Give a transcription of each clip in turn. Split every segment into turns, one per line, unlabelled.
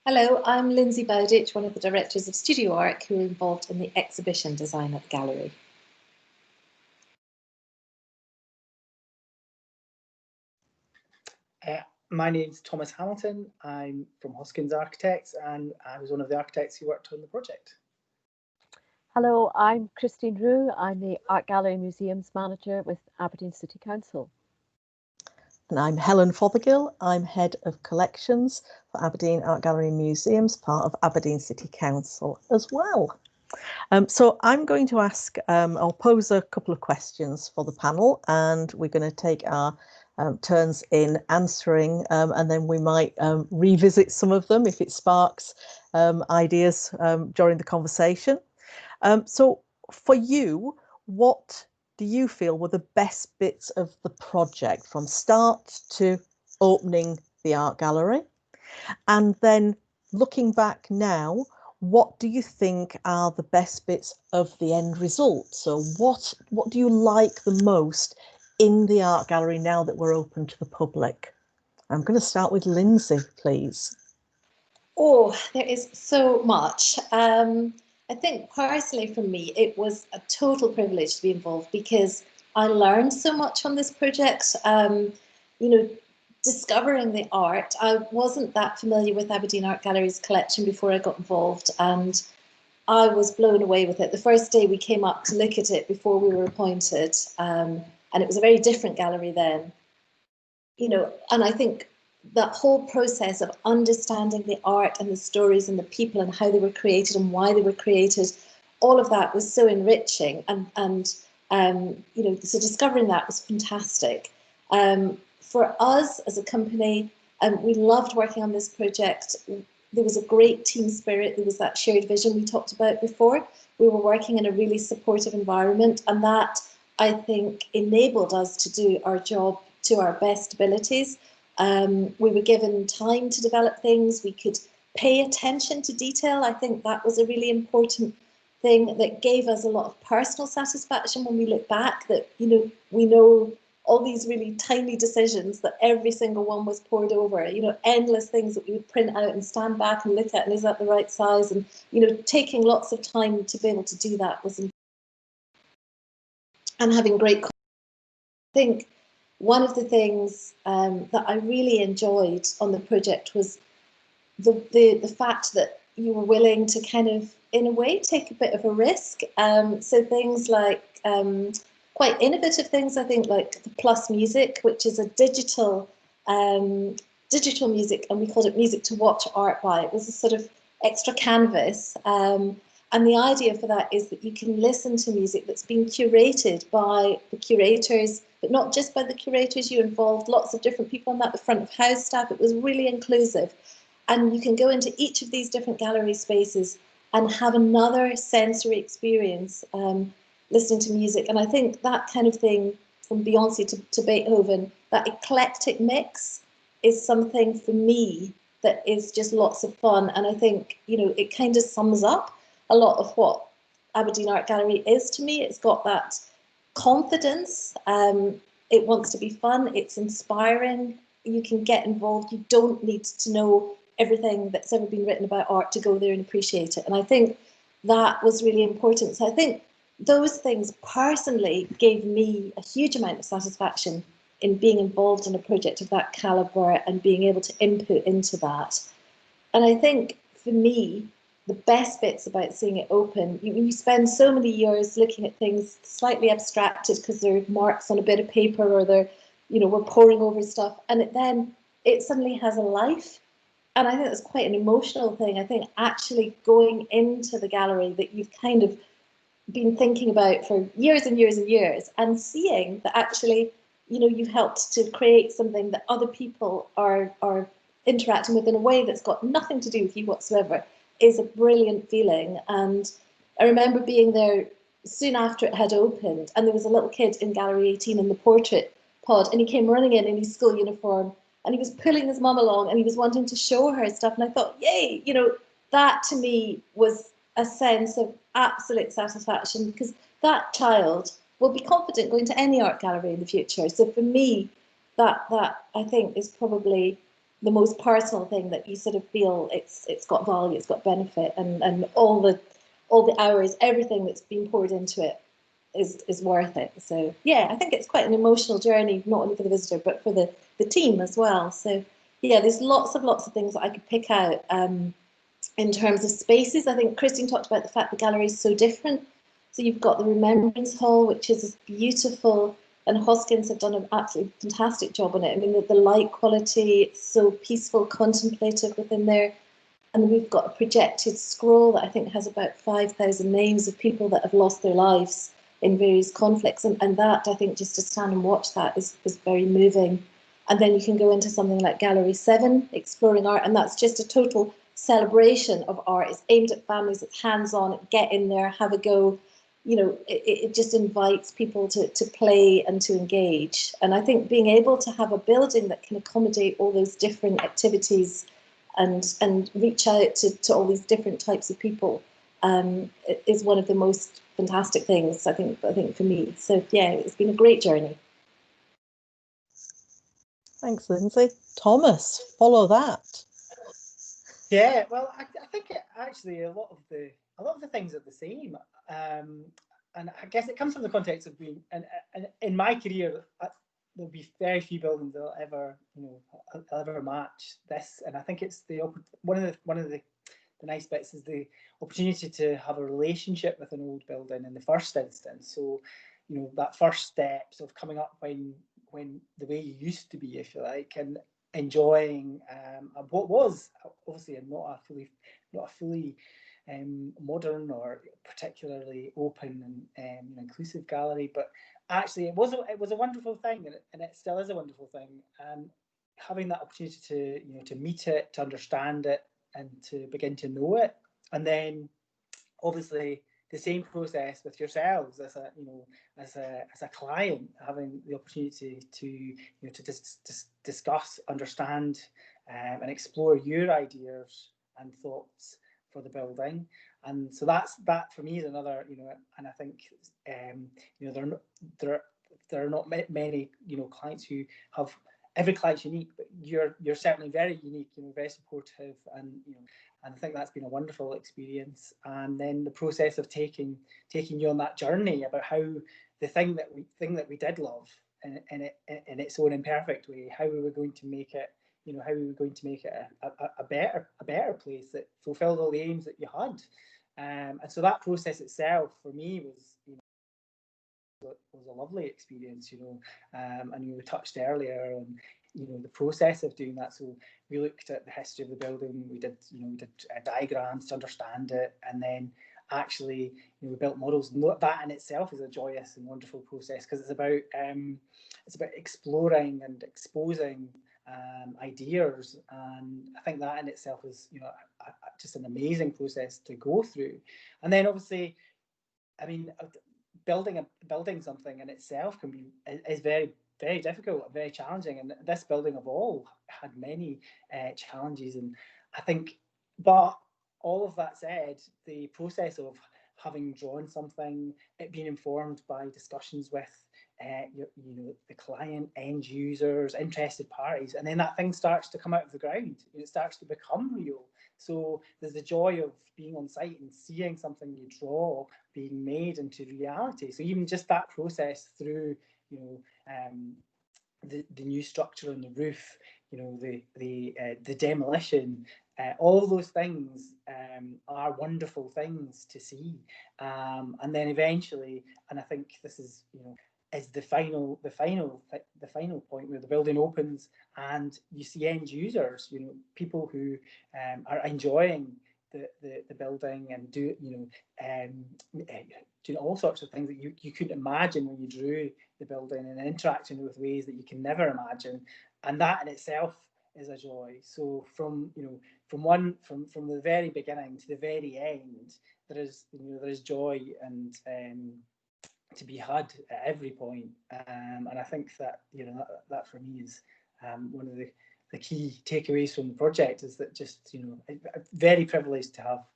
Hello, I'm Lyndsey Bowditch, one of the directors of Studioarc, who are involved in the exhibition design at the gallery.
My name's Thomas Hamilton. I'm from Hoskins Architects and I was one of the architects who worked on the project.
Hello, I'm Christine Roux. I'm the Art Gallery Museums Manager with Aberdeen City Council.
And I'm Helen Fothergill. I'm Head of Collections for Aberdeen Art Gallery and Museums, part of Aberdeen City Council as well. So I'm going to I'll pose a couple of questions for the panel, and we're going to take our turns in answering, and then we might revisit some of them if it sparks ideas during the conversation. So for you, what do you feel were the best bits of the project from start to opening the art gallery? And then looking back now, what do you think are the best bits of the end result? So what do you like the most in the art gallery now that we're open to the public? I'm going to start with Lyndsey, please.
Oh, there is so much. I think personally for me, it was a total privilege to be involved because I learned so much on this project. Discovering the art. I wasn't that familiar with Aberdeen Art Gallery's collection before I got involved, and I was blown away with it. The first day we came up to look at it before we were appointed, and it was a very different gallery then. And I think that whole process of understanding the art and the stories and the people and how they were created and why they were created, all of that was so enriching, so discovering that was fantastic. For us as a company, we loved working on this project. There was a great team spirit. There was that shared vision we talked about before. We were working in a really supportive environment, and that, I think, enabled us to do our job to our best abilities. We were given time to develop things. We could pay attention to detail. I think that was a really important thing that gave us a lot of personal satisfaction when we look back, that, we know all these really tiny decisions that every single one was pored over, endless things that we would print out and stand back and look at, and is that the right size? And, taking lots of time to be able to do that was important. And having great, I think one of the things that I really enjoyed on the project was the fact that you were willing to kind of, in a way, take a bit of a risk. So things like quite innovative things, I think, like the Plus Music, which is a digital music, and we called it Music to Watch Art By. It was a sort of extra canvas. And the idea for that is that you can listen to music that's been curated by the curators, but not just by the curators. You involved lots of different people on that, the front of house staff. It was really inclusive. And you can go into each of these different gallery spaces and have another sensory experience listening to music. And I think that kind of thing, from Beyonce to Beethoven, that eclectic mix is something for me that is just lots of fun. And I think, it kind of sums up a lot of what Aberdeen Art Gallery is to me. It's got that confidence. It wants to be fun. It's inspiring. You can get involved. You don't need to know everything that's ever been written about art to go there and appreciate it. And I think that was really important. So I think those things personally gave me a huge amount of satisfaction in being involved in a project of that calibre and being able to input into that. And I think for me, the best bits about seeing it open, you spend so many years looking at things slightly abstracted because they're marks on a bit of paper, or they're, we're poring over stuff, and it suddenly has a life. And I think that's quite an emotional thing. I think actually going into the gallery that you've kind of been thinking about for years and years and years, and seeing that actually, you've helped to create something that other people are interacting with in a way that's got nothing to do with you whatsoever, is a brilliant feeling. And I remember being there soon after it had opened, and there was a little kid in Gallery 18 in the portrait pod, and he came running in his school uniform, and he was pulling his mum along, and he was wanting to show her stuff. And I thought, yay, that to me was a sense of absolute satisfaction, because that child will be confident going to any art gallery in the future. So for me, that I think is probably the most personal thing that you sort of feel it's got value, it's got benefit, and all the hours, everything that's been poured into it is worth it. So yeah, I think it's quite an emotional journey, not only for the visitor but for the team as well. So yeah, there's lots of things that I could pick out. In terms of spaces, I think Christine talked about the fact the gallery is so different. So you've got the Remembrance Hall, which is beautiful, and Hoskins have done an absolutely fantastic job on it. I mean, the light quality, it's so peaceful, contemplative within there. And we've got a projected scroll that I think has about 5,000 names of people that have lost their lives in various conflicts. And that, I think, just to stand and watch that is very moving. And then you can go into something like Gallery 7, Exploring Art, and that's just a total celebration of art. It's aimed at families, it's hands-on, get in there, have a go. You know, it just invites people to play and to engage. And I think being able to have a building that can accommodate all those different activities and reach out to all these different types of people is one of the most fantastic things, I think for me. So yeah, it's been a great journey.
Thanks, Lyndsey. Thomas, follow that.
Yeah, well, I think actually a lot of the things are the same, and I guess it comes from the context of being, and in my career, there'll be very few buildings that'll ever match this, and I think it's one of the nice bits is the opportunity to have a relationship with an old building in the first instance. So, you know, that first steps of coming up when the way you used to be, if you like, and enjoying what was obviously not a fully modern or particularly open and inclusive gallery, but actually it was a wonderful thing, and it still is a wonderful thing. And having that opportunity to meet it, to understand it, and to begin to know it, and then obviously the same process with yourselves as a client, having the opportunity to discuss, understand, and explore your ideas and thoughts for the building. And so that for me is another, and I think there are not many clients who have. Every client's unique, but you're certainly very unique, very supportive, and and I think that's been a wonderful experience. And then the process of taking you on that journey about how the thing that we did love in its own imperfect way, how we were going to make it, how we were going to make it a better place that fulfilled all the aims that you had. And so that process itself for me was a lovely experience, and you touched earlier on, the process of doing that. So we looked at the history of the building. We did diagrams to understand it, and then actually, we built models. And that in itself is a joyous and wonderful process, because it's about exploring and exposing ideas, and I think that in itself is just an amazing process to go through. And then obviously, I mean, building something in itself is very, very difficult, very challenging, and this building of all had many challenges. And I think, but all of that said, the process of having drawn something, it being informed by discussions with the client, end users, interested parties, and then that thing starts to come out of the ground. It starts to become real. So there's the joy of being on site and seeing something you draw being made into reality. So even just that process through, the new structure on the roof, the demolition, all those things are wonderful things to see. And then eventually, and I think this is, is the final point where the building opens and you see end users, people who are enjoying the building and do all sorts of things that you couldn't imagine when you drew the building, and interacting with ways that you can never imagine, and that in itself is a joy. So from the very beginning to the very end, there is joy and to be had at every point, and I think that that for me is one of the key takeaways from the project, is that just very privileged to have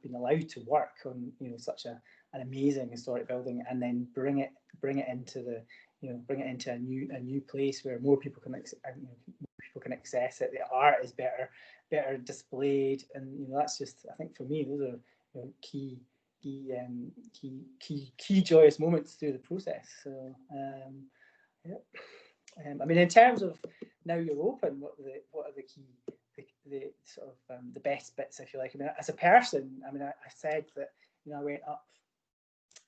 been allowed to work on such an amazing historic building, and then bring it into a new place where more people can people can access it. The art is better displayed, and that's just, I think for me, those are key joyous moments through the process. So yeah. I mean, in terms of now you're open, what are the key, the sort of the best bits, if you like? I mean, as a person, I mean, I said that I went up.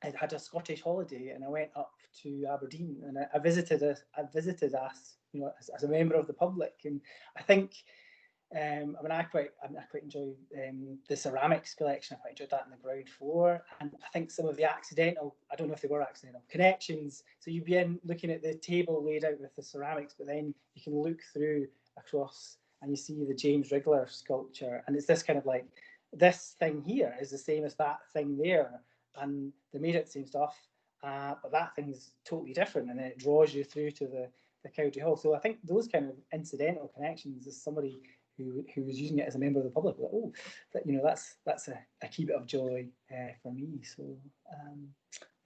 I had a Scottish holiday, and I went up to Aberdeen, and I visited us, as a member of the public, and I think. I mean, I quite enjoy the ceramics collection. I quite enjoyed that on the ground floor, and I think some of the accidental, I don't know if they were accidental connections. So you'd be in looking at the table laid out with the ceramics, but then you can look through across and you see the James Wrigler sculpture, and it's this kind of like, this thing here is the same as that thing there, and they made it the same stuff, but that thing's totally different, and then it draws you through to the Cowdrey Hall. So I think those kind of incidental connections, as somebody who was using it as a member of the public, like, oh, that's a key bit of joy for me. So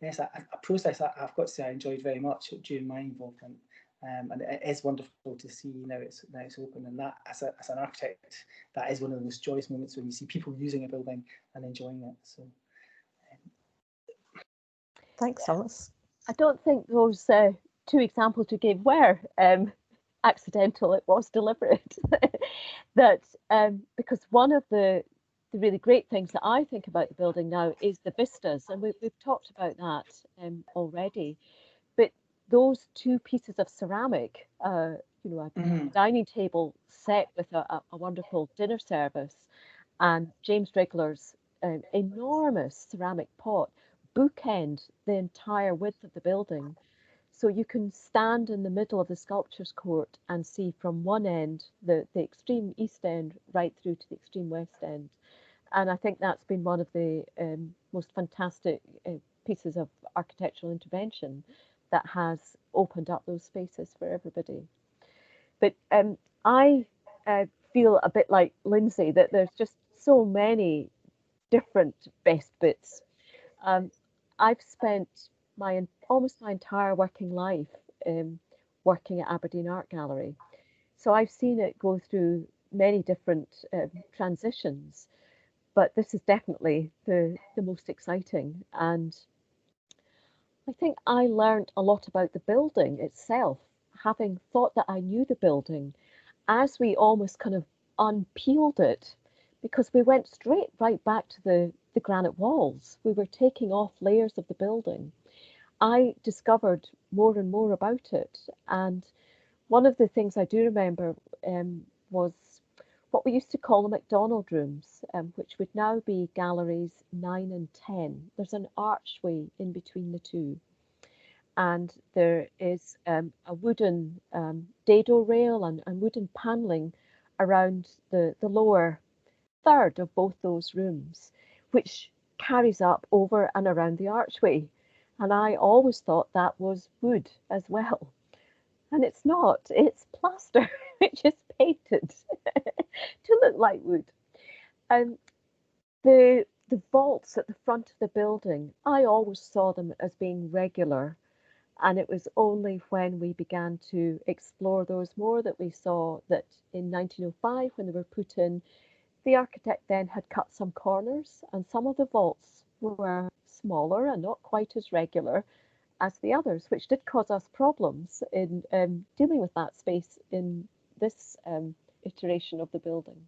yes, a process I've got to say I enjoyed very much during my involvement, and it is wonderful to see now it's open, and that as an architect, that is one of the most joyous moments when you see people using a building and enjoying it. So
thanks, Alice.
I don't think those two examples you gave were accidental. It was deliberate. That because one of the really great things that I think about the building now is the vistas, and we've talked about that already. But those two pieces of ceramic, a dining table set with a wonderful dinner service, and James Wrigler's enormous ceramic pot bookend the entire width of the building. So you can stand in the middle of the sculptures court and see from one end, the extreme east end, right through to the extreme west end. And I think that's been one of the most fantastic pieces of architectural intervention that has opened up those spaces for everybody. But I feel a bit like Lyndsey, that there's just so many different best bits. I've spent almost my entire working life working at Aberdeen Art Gallery. So I've seen it go through many different transitions, but this is definitely the most exciting. And I think I learned a lot about the building itself, having thought that I knew the building, as we almost kind of unpeeled it, because we went straight right back to the granite walls. We were taking off layers of the building. I discovered more and more about it. And one of the things I do remember was what we used to call the MacDonald rooms, which would now be galleries 9 and 10. There's an archway in between the two. And there is a wooden dado rail and wooden panelling around the lower third of both those rooms, which carries up over and around the archway. And I always thought that was wood as well. And it's not, it's plaster, which is painted to look like wood. And the vaults at the front of the building, I always saw them as being regular. And it was only when we began to explore those more that we saw that in 1905, when they were put in, the architect then had cut some corners, and some of the vaults were smaller and not quite as regular as the others, which did cause us problems in dealing with that space in this iteration of the building.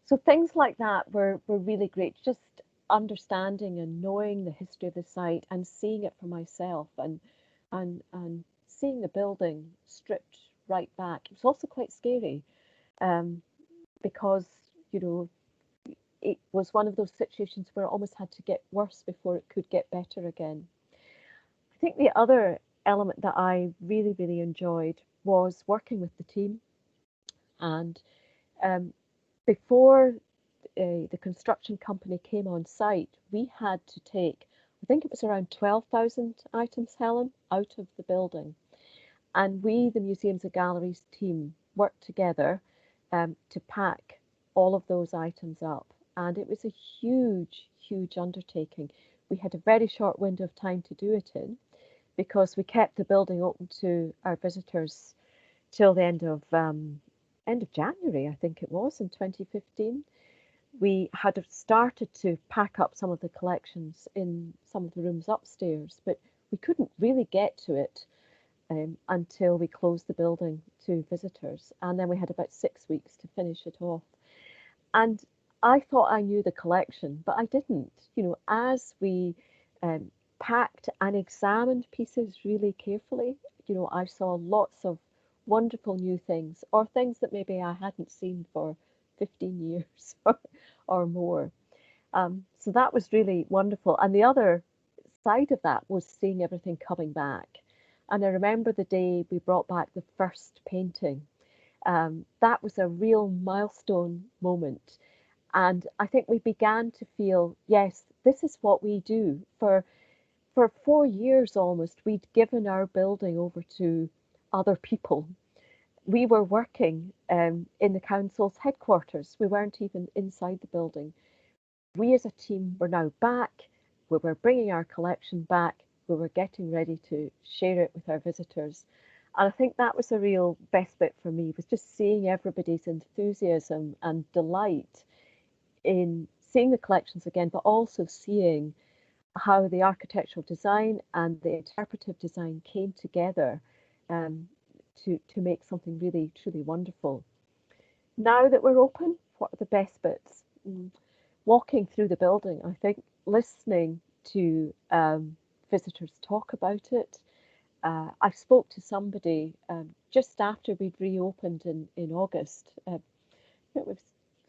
So things like that were really great, just understanding and knowing the history of the site and seeing it for myself and seeing the building stripped right back. It was also quite scary because, it was one of those situations where it almost had to get worse before it could get better again. I think the other element that I really, really enjoyed was working with the team. And before the construction company came on site, we had to take, I think it was around 12,000 items, Helen, out of the building. And we, the Museums and Galleries team, worked together to pack all of those items up. And it was a huge, huge undertaking. We had a very short window of time to do it in, because we kept the building open to our visitors till the end of end of January, I think it was, in 2015. We had started to pack up some of the collections in some of the rooms upstairs, but we couldn't really get to it until we closed the building to visitors. And then we had about 6 weeks to finish it off. And I thought I knew the collection, but I didn't. You know, as we packed and examined pieces really carefully, you know, I saw lots of wonderful new things, or things that maybe I hadn't seen for 15 years or more. So that was really wonderful. And the other side of that was seeing everything coming back. And I remember the day we brought back the first painting. That was a real milestone moment. And I think we began to feel, yes, this is what we do. For 4 years almost, we'd given our building over to other people. We were working in the council's headquarters. We weren't even inside the building. We as a team were now back. We were bringing our collection back. We were getting ready to share it with our visitors. And I think that was a real best bit for me, was just seeing everybody's enthusiasm and delight in seeing the collections again, but also seeing how the architectural design and the interpretive design came together to make something really, truly wonderful. Now that we're open, what are the best bits? Walking through the building, I think, listening to visitors talk about it. I spoke to somebody just after we'd reopened in August. It was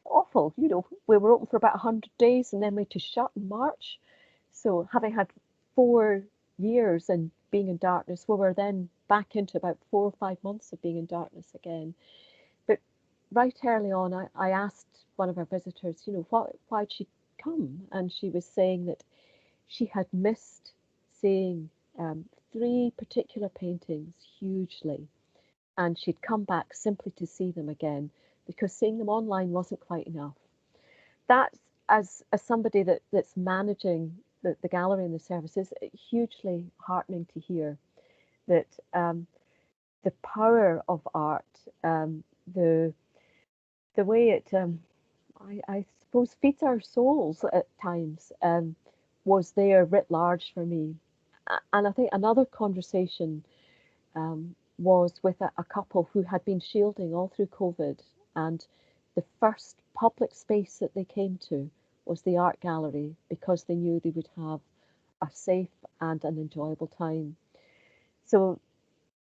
awful, you know, we were open for about 100 days and then we had to shut in March. So having had 4 years and being in darkness, we were then back into about 4 or 5 months of being in darkness again. But right early on, I asked one of our visitors, you know, why'd she come? And she was saying that she had missed seeing 3 particular paintings hugely. And she'd come back simply to see them again, because seeing them online wasn't quite enough. That's, as somebody that's managing the gallery and the services, hugely heartening to hear that the power of art, the way it, I suppose, feeds our souls at times, was there writ large for me. And I think another conversation was with a couple who had been shielding all through COVID, and the first public space that they came to was the art gallery, because they knew they would have a safe and an enjoyable time. So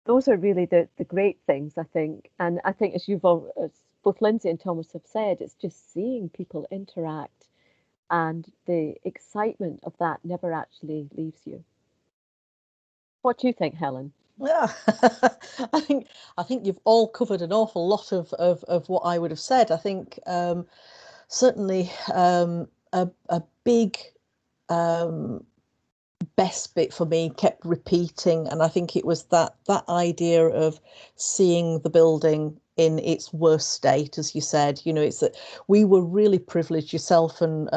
those are really the great things, I think. And I think, as both Lyndsey and Thomas have said, it's just seeing people interact, and the excitement of that never actually leaves you. What do you think, Helen?
Yeah, I think you've all covered an awful lot of what I would have said. I think certainly a big best bit for me kept repeating, and I think it was that idea of seeing the building in its worst state, as you said. You know, it's that we were really privileged, yourself and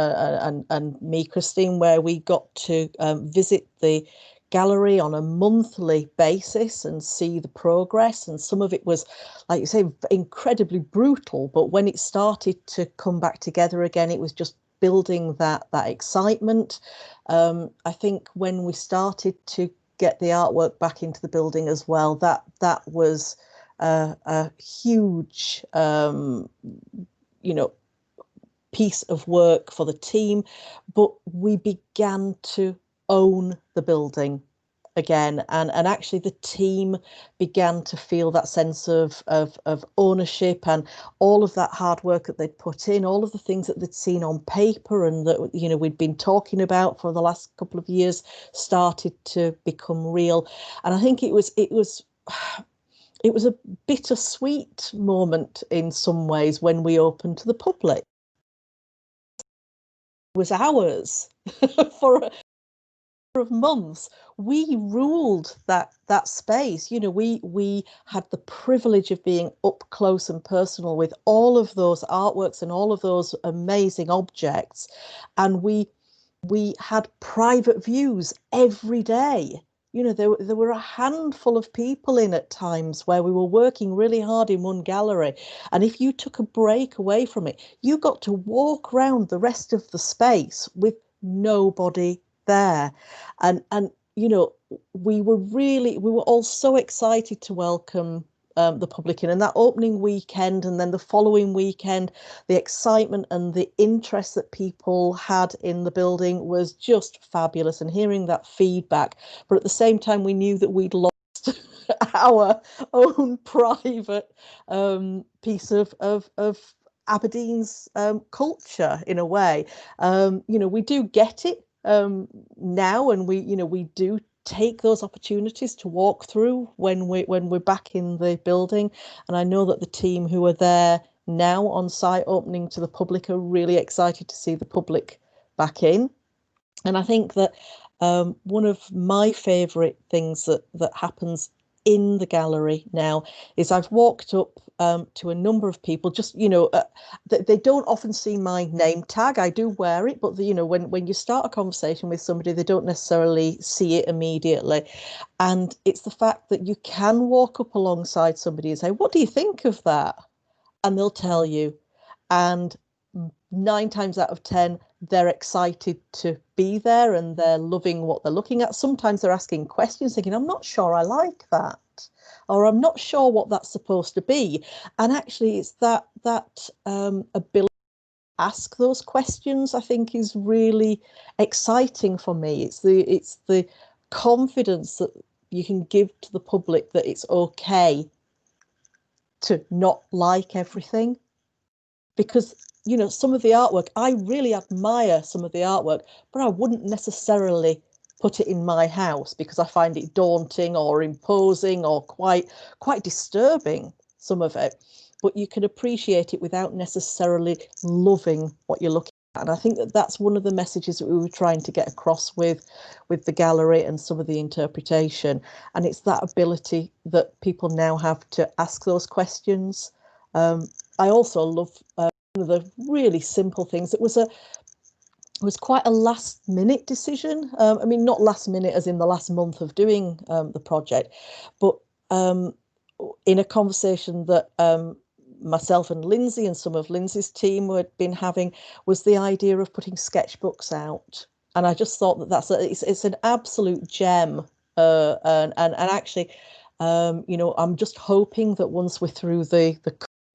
me, Christine, where we got to visit the gallery on a monthly basis and see the progress. And some of it was, like you say, incredibly brutal, but when it started to come back together again, it was just building that excitement. I think when we started to get the artwork back into the building as well, that was a huge you know, piece of work for the team, but we began to own the building again, and actually the team began to feel that sense of ownership, and all of that hard work that they'd put in, all of the things that they'd seen on paper and that, you know, we'd been talking about for the last couple of years started to become real. And I think it was a bittersweet moment in some ways when we opened to the public. It was ours for of months. We ruled that space. You know, we had the privilege of being up close and personal with all of those artworks and all of those amazing objects, and we had private views every day you know, there were a handful of people in at times where we were working really hard in one gallery. And if you took a break away from it, you got to walk around the rest of the space with nobody there. And you know, we were all so excited to welcome the public in, and that opening weekend and then the following weekend, the excitement and the interest that people had in the building was just fabulous, and hearing that feedback. But at the same time, we knew that we'd lost our own private piece of Aberdeen's culture in a way. You know, we do get it now, and we do take those opportunities to walk through when we're back in the building. And I know that the team who are there now on site opening to the public are really excited to see the public back in. And I think that one of my favourite things that happens in the gallery now is I've walked up to a number of people, just, you know, they don't often see my name tag. I do wear it, but you know, when you start a conversation with somebody, they don't necessarily see it immediately. And it's the fact that you can walk up alongside somebody and say, what do you think of that? And they'll tell you. And 9 times out of 10, they're excited to be there and they're loving what they're looking at. Sometimes they're asking questions thinking, I'm not sure I like that, or I'm not sure what that's supposed to be. And actually it's that ability to ask those questions, I think, is really exciting for me. It's the confidence that you can give to the public that it's okay to not like everything. Because, you know, some of the artwork, I really admire some of the artwork, but I wouldn't necessarily put it in my house because I find it daunting or imposing or quite disturbing, some of it. But you can appreciate it without necessarily loving what you're looking at. And I think that that's one of the messages that we were trying to get across with the gallery and some of the interpretation. And it's that ability that people now have to ask those questions. I also love one of the really simple things. It was quite a last minute decision. I mean, not last minute as in the last month of doing the project, but in a conversation that myself and Lyndsey and some of Lyndsey's team had been having, was the idea of putting sketchbooks out. And I just thought that it's an absolute gem. And actually, you know, I'm just hoping that once we're through the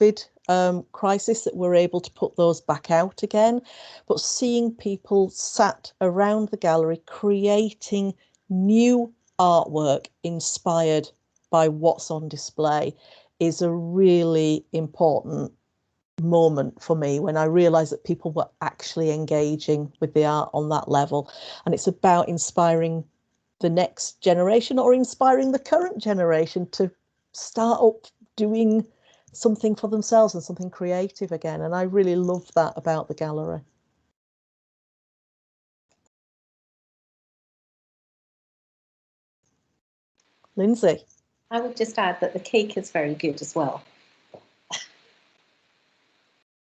COVID crisis that we're able to put those back out again. But seeing people sat around the gallery creating new artwork inspired by what's on display is a really important moment for me, when I realized that people were actually engaging with the art on that level. And it's about inspiring the next generation, or inspiring the current generation to start up doing something for themselves and something creative again. And I really love that about the gallery. Lyndsey?
I would just add that the cake is very good as well.